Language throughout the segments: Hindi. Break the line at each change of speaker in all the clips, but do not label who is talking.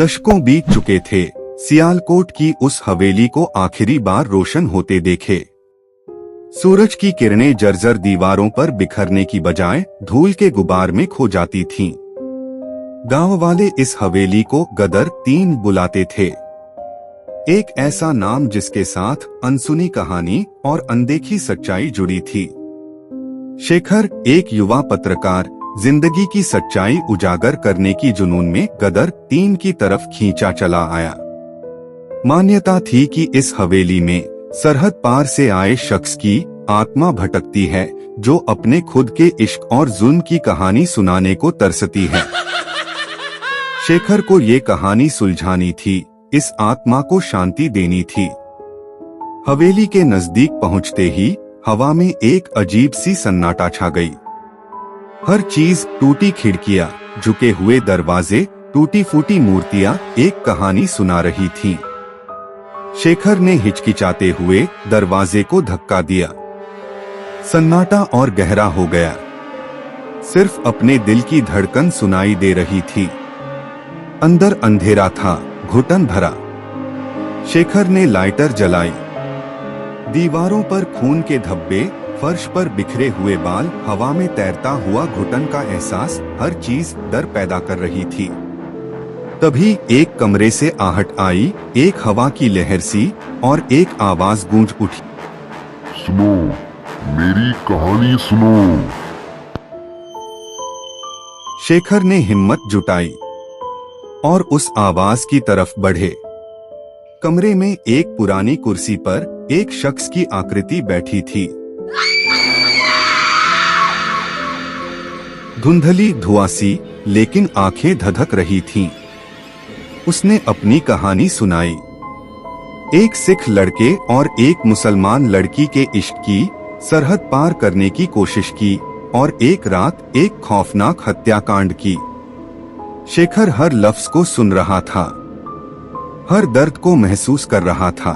दशकों बीत चुके थे सियालकोट की उस हवेली को आखिरी बार रोशन होते देखे। सूरज की किरणें जर्जर दीवारों पर बिखरने की बजाय धूल के गुबार में खो जाती थीं। गांव वाले इस हवेली को गदर 3 बुलाते थे। एक ऐसा नाम जिसके साथ अनसुनी कहानी और अनदेखी सच्चाई जुड़ी थी। शेखर, एक युवा पत्रकार, जिंदगी की सच्चाई उजागर करने की जुनून में गदर 3 की तरफ खींचा चला आया। मान्यता थी कि इस हवेली में सरहद पार से आए शख्स की आत्मा भटकती है, जो अपने खुद के इश्क और जुल्म की कहानी सुनाने को तरसती है। शेखर को ये कहानी सुलझानी थी, इस आत्मा को शांति देनी थी। हवेली के नजदीक पहुंचते ही हवा में एक अजीब सी सन्नाटा छा गई। हर चीज, टूटी खिड़कियां, झुके हुए दरवाजे, टूटी फूटी मूर्तियां एक कहानी सुना रही थीं। शेखर ने हिचकिचाते हुए दरवाजे को धक्का दिया। सन्नाटा और गहरा हो गया। सिर्फ अपने दिल की धड़कन सुनाई दे रही थी। अंदर अंधेरा था, घुटन भरा। शेखर ने लाइटर जलाई। दीवारों पर खून के धब्बे, फर्श पर बिखरे हुए बाल, हवा में तैरता हुआ घुटन का एहसास, हर चीज डर पैदा कर रही थी। तभी एक कमरे से आहट आई, एक हवा की लहर सी, और एक आवाज गूंज उठी।
सुनो, मेरी कहानी सुनो।
शेखर ने हिम्मत जुटाई और उस आवाज की तरफ बढ़े। कमरे में एक पुरानी कुर्सी पर एक शख्स की आकृति बैठी थी। धुंधली, धुआंसी, लेकिन आंखें धधक रही थीं। उसने अपनी कहानी सुनाई। एक सिख लड़के और एक मुसलमान लड़की के इश्क की, सरहद पार करने की कोशिश की, और एक रात एक खौफनाक हत्याकांड की। शेखर हर लफ्ज को सुन रहा था, हर दर्द को महसूस कर रहा था।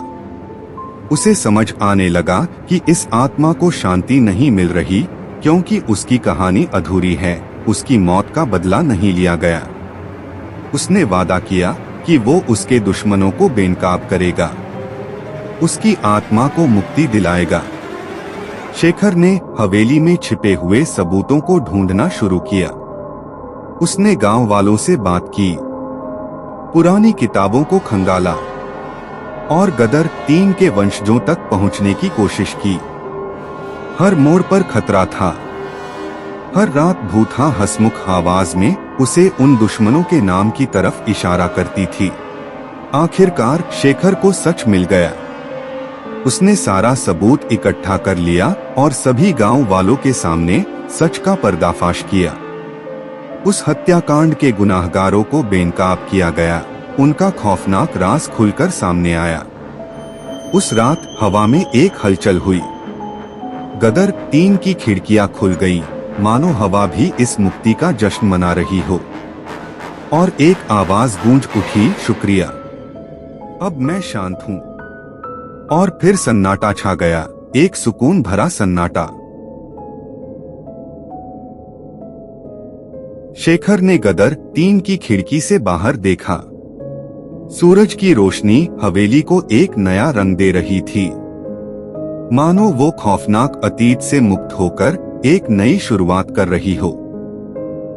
उसे समझ आने लगा कि इस आत्मा को शांति नहीं मिल रही, क्योंकि उसकी कहानी अधूरी है, उसकी मौत का बदला नहीं लिया गया। उसने वादा किया कि वो उसके दुश्मनों को बेनकाब करेगा, उसकी आत्मा को मुक्ति दिलाएगा। शेखर ने हवेली में छिपे हुए सबूतों को ढूंढना शुरू किया। उसने गांव वालों से बात की, पुरानी किताबों को खंगाला, और गदर 3 के वंशजों तक पहुंचने की कोशिश की। हर मोड़ पर खतरा था। हर रात भूतहा हंसमुख आवाज में उसे उन दुश्मनों के नाम की तरफ इशारा करती थी। आखिरकार शेखर को सच मिल गया। उसने सारा सबूत इकट्ठा कर लिया और सभी गांव वालों के सामने सच का पर्दाफाश किया। उस हत्याकांड के गुनाहगारों को बेनकाब किया गया। उनका खौफनाक राज खुलकर सामने आया। उस रात हवा में एक हलचल हुई। गदर 3 की खिड़कियां खुल गईं, मानो हवा भी इस मुक्ति का जश्न मना रही हो। और एक आवाज गूंज उठी, शुक्रिया, अब मैं शांत हूं। और फिर सन्नाटा छा गया, एक सुकून भरा सन्नाटा। शेखर ने गदर 3 की खिड़की से बाहर देखा। सूरज की रोशनी हवेली को एक नया रंग दे रही थी, मानो वो खौफनाक अतीत से मुक्त होकर एक नई शुरुआत कर रही हो।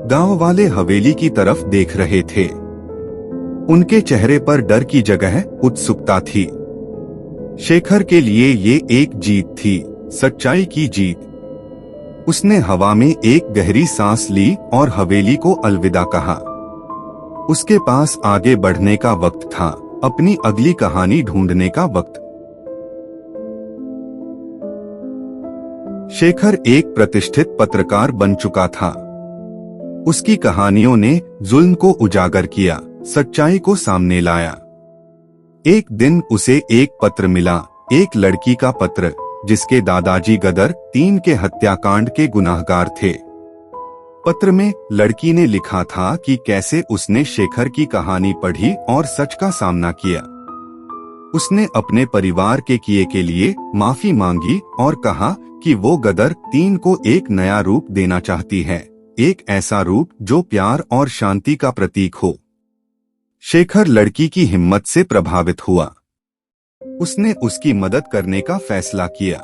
गांव वाले हवेली की तरफ देख रहे थे। उनके चेहरे पर डर की जगह उत्सुकता थी। शेखर के लिए ये एक जीत थी, सच्चाई की जीत। उसने हवा में एक गहरी सांस ली और हवेली को अलविदा कहा। उसके पास आगे बढ़ने का वक्त था, अपनी अगली कहानी ढूंढने का वक्त। शेखर एक प्रतिष्ठित पत्रकार बन चुका था। उसकी कहानियों ने जुल्म को उजागर किया, सच्चाई को सामने लाया। एक दिन उसे एक पत्र मिला, एक लड़की का पत्र, जिसके दादाजी गदर 3 के हत्याकांड के गुनाहगार थे। पत्र में लड़की ने लिखा था कि कैसे उसने शेखर की कहानी पढ़ी और सच का सामना किया। उसने अपने परिवार के किए के लिए माफी मांगी और कहा कि वो गदर 3 को एक नया रूप देना चाहती है, एक ऐसा रूप जो प्यार और शांति का प्रतीक हो। शेखर लड़की की हिम्मत से प्रभावित हुआ। उसने उसकी मदद करने का फैसला किया।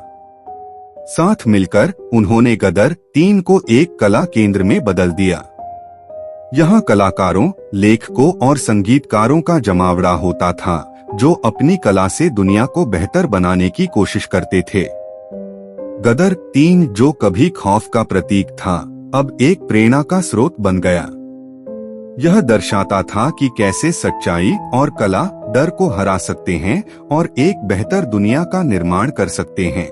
साथ मिलकर उन्होंने गदर 3 को एक कला केंद्र में बदल दिया। यहाँ कलाकारों, लेखकों और संगीतकारों का जमावड़ा होता था, जो अपनी कला से दुनिया को बेहतर बनाने की कोशिश करते थे। गदर 3, जो कभी खौफ का प्रतीक था, अब एक प्रेरणा का स्रोत बन गया। यह दर्शाता था कि कैसे सच्चाई और कला डर को हरा सकते हैं और एक बेहतर दुनिया का निर्माण कर सकते हैं।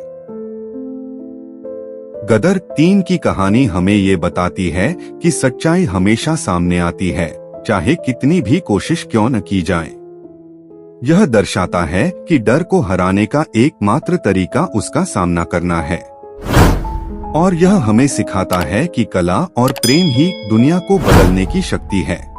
गदर 3 की कहानी हमें ये बताती है कि सच्चाई हमेशा सामने आती है, चाहे कितनी भी कोशिश क्यों न की जाए। यह दर्शाता है कि डर को हराने का एकमात्र तरीका उसका सामना करना है। और यह हमें सिखाता है कि कला और प्रेम ही दुनिया को बदलने की शक्ति है।